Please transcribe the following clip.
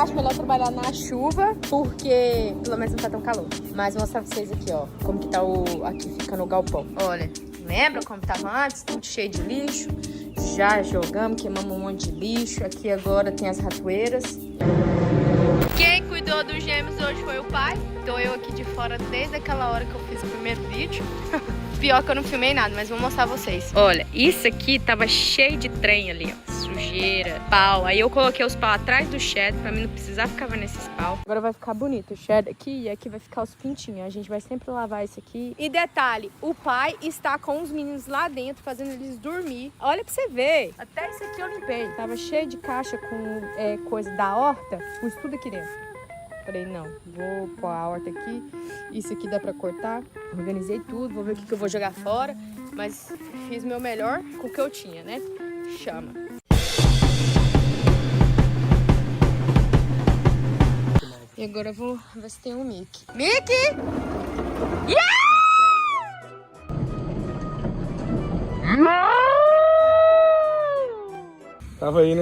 acho melhor trabalhar na chuva, porque pelo menos não tá tão calor. Mas vou mostrar pra vocês aqui, ó, como que tá aqui fica no galpão. Olha, lembra como tava antes? Tudo cheio de lixo. Já jogamos, queimamos um monte de lixo. Aqui agora tem as ratoeiras. Quem cuidou dos gêmeos hoje foi o pai. Tô eu aqui de fora desde aquela hora que eu fiz o primeiro vídeo. Pior que eu não filmei nada, mas vou mostrar pra vocês. Olha, isso aqui tava cheio de trem ali, ó. Sujeira, pau. Aí eu coloquei os pau atrás do shed pra mim não precisar ficar vendo esses pau. Agora vai ficar bonito o shed aqui e aqui vai ficar os pintinhos. A gente vai sempre lavar isso aqui. E detalhe, o pai está com os meninos lá dentro, fazendo eles dormir. Olha pra você ver. Até isso aqui eu limpei. Tava cheio de caixa com coisa da horta. Pus tudo aqui dentro. Falei, não, vou pôr a horta aqui. Isso aqui dá pra cortar. Organizei tudo, vou ver o que eu vou jogar fora. Mas fiz meu melhor com o que eu tinha, né? Chama. E agora eu vou ver se tem um Mickey. Mickey! Yeah! Tava aí, né?